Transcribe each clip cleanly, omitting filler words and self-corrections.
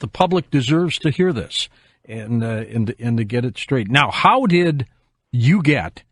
The public deserves to hear this and to get it straight. Now, how did you get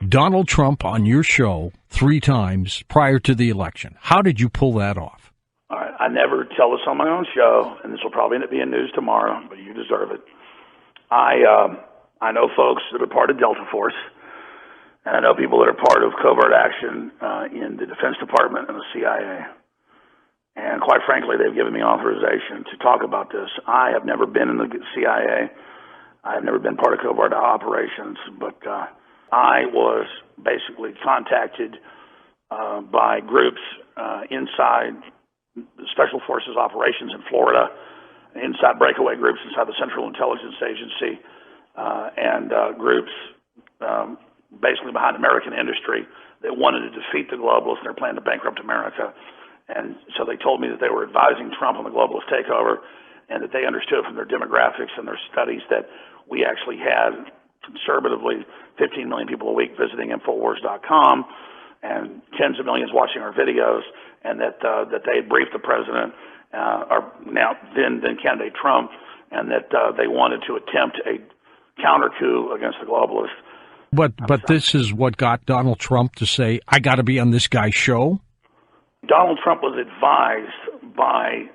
Donald Trump on your show 3 times prior to the election? How did you pull that off? All right. I never tell this on my own show, and this will probably end up being news tomorrow, but you deserve it. I know folks that are part of Delta Force, and I know people that are part of covert action in the Defense Department and the CIA. And quite frankly, they've given me authorization to talk about this. I have never been in the CIA. I have never been part of covert operations, but I was basically contacted by groups inside the Special Forces operations in Florida, inside breakaway groups inside the Central Intelligence Agency, and groups basically behind American industry that wanted to defeat the globalists and they're planning to bankrupt America. And so they told me that they were advising Trump on the globalist takeover and that they understood from their demographics and their studies that we actually had conservatively 15 million people a week visiting Infowars.com and tens of millions watching our videos, and that they had briefed the president, or now then candidate Trump, and that they wanted to attempt a counter coup against the globalists. But this is what got Donald Trump to say, I got to be on this guy's show? Donald Trump was advised by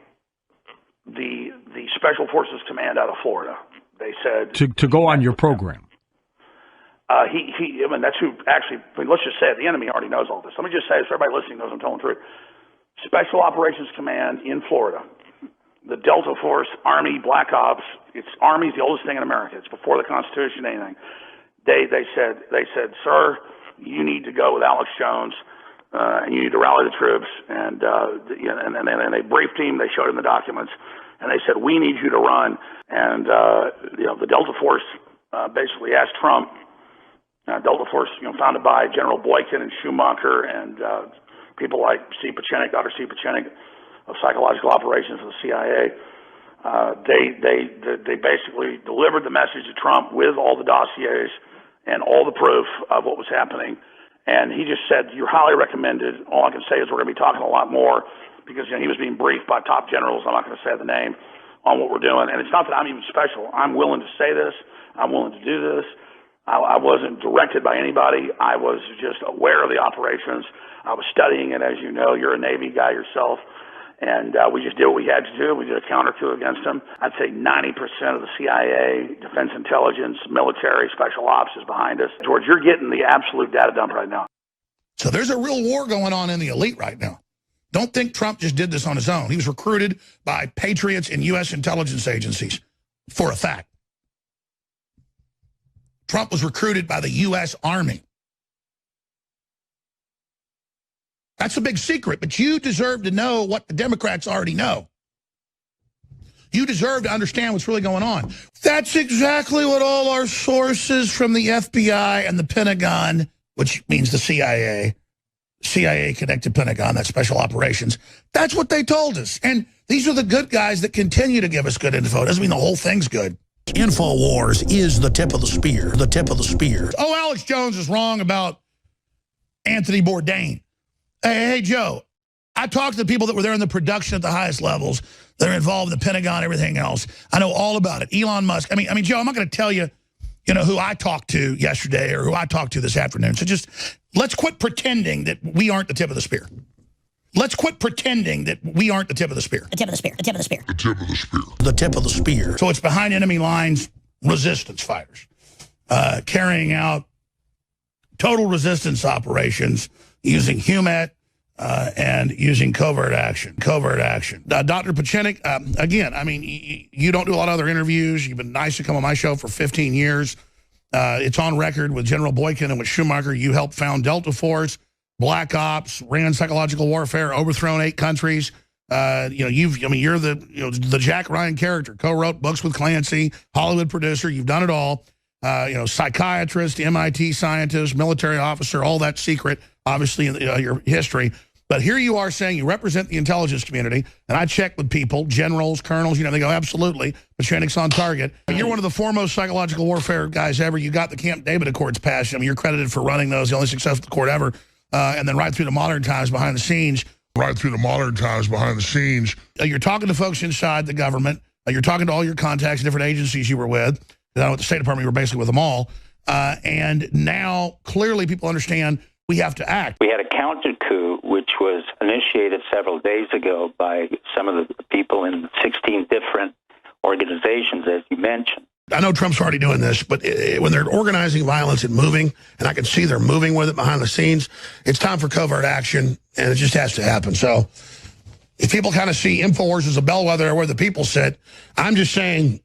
the Special Forces Command out of Florida. They said to go on your program. I mean, that's who actually. I mean, let's just say it, the enemy already knows all this. Let me just say, so everybody listening knows I'm telling the truth. Special Operations Command in Florida, the Delta Force, Army, Black Ops. It's Army's the oldest thing in America. It's before the Constitution, anything. They said, sir, you need to go with Alex Jones. And you need to rally the troops, and they briefed him. They showed him the documents, and they said, "We need you to run." And the Delta Force basically asked Trump. Delta Force, founded by General Boykin and Schumacher and people like Steve Pachenik, Dr. Steve Pachenik of Psychological Operations of the CIA. They basically delivered the message to Trump with all the dossiers and all the proof of what was happening. And he just said, you're highly recommended. All I can say is we're going to be talking a lot more because he was being briefed by top generals. I'm not going to say the name on what we're doing. And it's not that I'm even special. I'm willing to say this. I'm willing to do this. I wasn't directed by anybody. I was just aware of the operations. I was studying it. As you know, you're a Navy guy yourself. And we just did what we had to do. We did a counter coup against them. I'd say 90% of the CIA, Defense Intelligence, military, Special Ops is behind us. George, you're getting the absolute data dump right now. So there's a real war going on in the elite right now. Don't think Trump just did this on his own. He was recruited by patriots and U.S. intelligence agencies, for a fact. Trump was recruited by the U.S. Army. That's a big secret, but you deserve to know what the Democrats already know. You deserve to understand what's really going on. That's exactly what all our sources from the FBI and the Pentagon, which means the CIA connected Pentagon, that's special operations, that's what they told us. And these are the good guys that continue to give us good info. Doesn't mean the whole thing's good. InfoWars is the tip of the spear, the tip of the spear. Oh, Alex Jones is wrong about Anthony Bourdain. Hey, Joe, I talked to the people that were there in the production at the highest levels that are involved in the Pentagon, everything else. I know all about it. Elon Musk. I mean, Joe, I'm not going to tell you, who I talked to yesterday or who I talked to this afternoon. So just let's quit pretending that we aren't the tip of the spear. Let's quit pretending that we aren't the tip of the spear. The tip of the spear. The tip of the spear. The tip of the spear. The tip of the spear. So it's behind enemy lines, resistance fighters, carrying out total resistance operations using HUMAT and using covert action. Dr. Pachenik, again, I mean, you don't do a lot of other interviews. You've been nice to come on my show for 15 years. It's on record with General Boykin and with Schumacher. You helped found Delta Force, Black Ops, ran psychological warfare, overthrown 8 countries. You're the Jack Ryan character. Co-wrote books with Clancy, Hollywood producer. You've done it all. Psychiatrist, MIT scientist, military officer, all that secret, obviously, in your history. But here you are saying you represent the intelligence community, and I checked with people, generals, colonels, they go, absolutely, Pachenik's on target. You're one of the foremost psychological warfare guys ever. You got the Camp David Accords passed. You're credited for running those, the only successful court ever. And then right through the modern times behind the scenes. You're talking to folks inside the government. You're talking to all your contacts, different agencies you were with. I know at the State Department, you were basically with them all. And now, clearly, people understand we have to act. We had a counter coup, which was initiated several days ago by some of the people in 16 different organizations, as you mentioned. I know Trump's already doing this, but when they're organizing violence and moving, and I can see they're moving with it behind the scenes, it's time for covert action, and it just has to happen. So if people kind of see InfoWars as a bellwether where the people sit, I'm just saying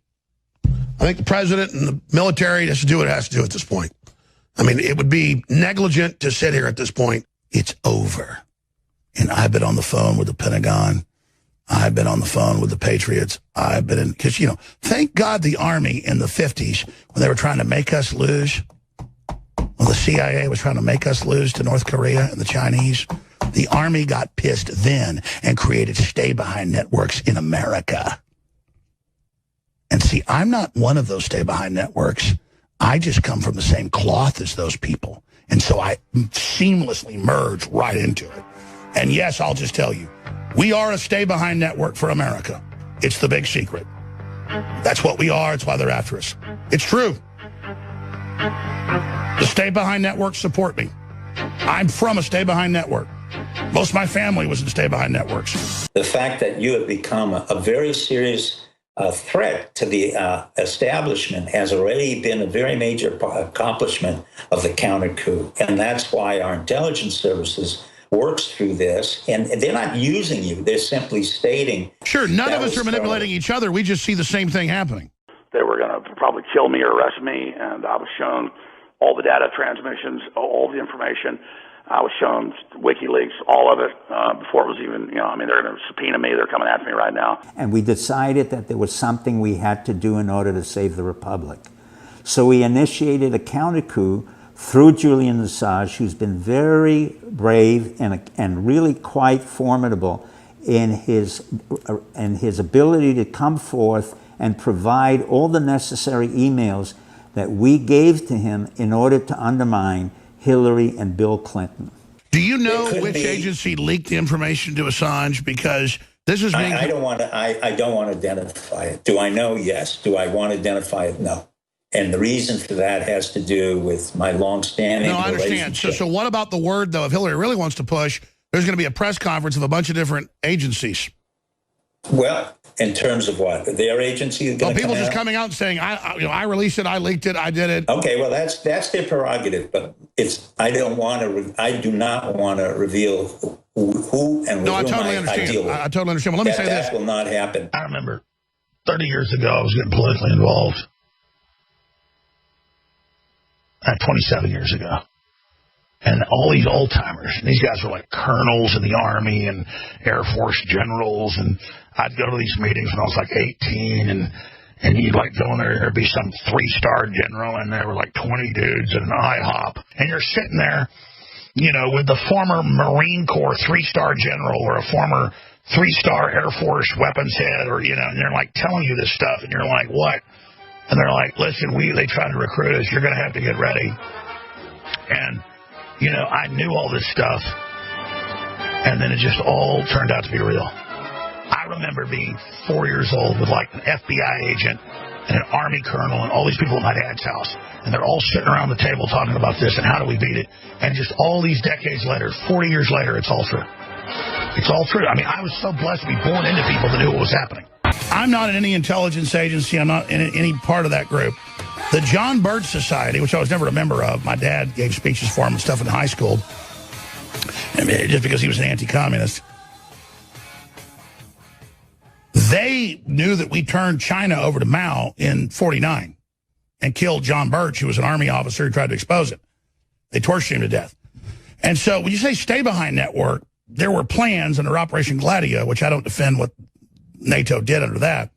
I think the president and the military has to do what it has to do at this point. I mean, it would be negligent to sit here at this point. It's over. And I've been on the phone with the Pentagon. I've been on the phone with the Patriots. I've been in, because, you know, thank God the Army in the 50s, when they were trying to make us lose, when the CIA was trying to make us lose to North Korea and the Chinese, the Army got pissed then and created stay-behind networks in America. And see, I'm not one of those stay-behind networks. I just come from the same cloth as those people. And so I seamlessly merge right into it. And yes, I'll just tell you, we are a stay-behind network for America. It's the big secret. That's what we are. It's why they're after us. It's true. The stay-behind networks support me. I'm from a stay-behind network. Most of my family was in stay-behind networks. The fact that you have become a very serious threat to the establishment has already been a very major accomplishment of the counter coup. And that's why our intelligence services works through this, and they're not using you. They're simply stating. Sure, none of us are manipulating each other. We just see the same thing happening. They were going to probably kill me or arrest me, and I was shown all the data transmissions, all the information. I was shown WikiLeaks, all of it, before it was even, you know, I mean, they're going to subpoena me. They're coming after me right now. And we decided that there was something we had to do in order to save the Republic. So we initiated a counter coup through Julian Assange, who's been very brave and really quite formidable in his ability to come forth and provide all the necessary emails that we gave to him in order to undermine Hillary and Bill Clinton. Do you know which agency leaked the information to Assange? Because this is being... I don't want to identify it. Do I know? Yes. Do I want to identify it? No. And the reason for that has to do with my long-standing No, I understand. So what about the word, though, if Hillary really wants to push, there's going to be a press conference of a bunch of different agencies. Well, in terms of what? Their agency is going to people just coming out and saying, I released it, I leaked it, I did it. Okay, well, that's their prerogative, but I do not want to reveal who and no, I totally understand. I totally understand. Well, let me say this. That will not happen. I remember 30 years ago, I was getting politically involved. 27 years ago. And all these old-timers, these guys were like colonels in the Army and Air Force generals, and I'd go to these meetings when I was like 18, and you'd like go in there'd be some 3-star general, and there were like 20 dudes at an IHOP, and you're sitting there, you know, with the former Marine Corps 3-star general or a former 3-star Air Force weapons head, or, you know, and they're like telling you this stuff, and you're like, what? And they're like, listen, they tried to recruit us. You're going to have to get ready. And, you know, I knew all this stuff. And then it just all turned out to be real. I remember being 4 years old with like an FBI agent and an Army colonel and all these people at my dad's house. And they're all sitting around the table talking about this and how do we beat it. And just all these decades later, 40 years later, it's all true. It's all true. I mean, I was so blessed to be born into people that knew what was happening. I'm not in any intelligence agency. I'm not in any part of that group. The John Birch Society, which I was never a member of, my dad gave speeches for him and stuff in high school, just because he was an anti-communist. They knew that we turned China over to Mao in '49 and killed John Birch, who was an Army officer who tried to expose it. They tortured him to death. And so when you say stay-behind network, there were plans under Operation Gladio, which I don't defend what NATO did under that,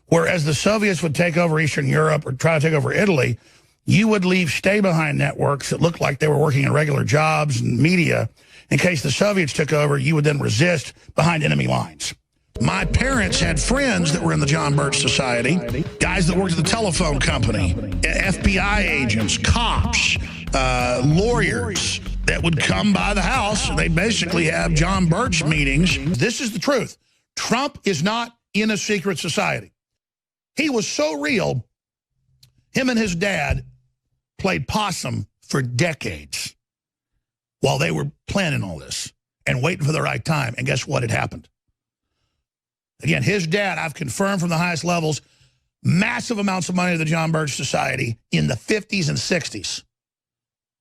whereas the Soviets would take over Eastern Europe or try to take over Italy, you would leave stay-behind networks that looked like they were working in regular jobs and media. In case the Soviets took over, you would then resist behind enemy lines. My parents had friends that were in the John Birch Society, guys that worked at the telephone company, FBI agents, cops, lawyers that would come by the house. They basically have John Birch meetings. This is the truth. Trump is not in a secret society. He was so real, him and his dad played possum for decades while they were planning all this and waiting for the right time. And guess what? It happened. Again, his dad, I've confirmed from the highest levels, massive amounts of money to the John Birch Society in the 50s and 60s.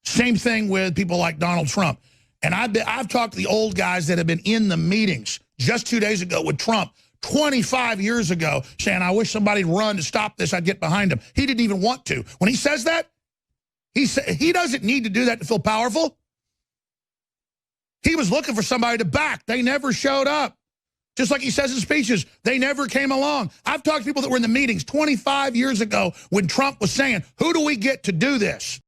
Same thing with people like Donald Trump. And I've talked to the old guys that have been in the meetings just 2 days ago with Trump, 25 years ago, saying, I wish somebody'd run to stop this. I'd get behind him. He didn't even want to. When he says that, he doesn't need to do that to feel powerful. He was looking for somebody to back. They never showed up. Just like he says in speeches, they never came along. I've talked to people that were in the meetings 25 years ago when Trump was saying, who do we get to do this?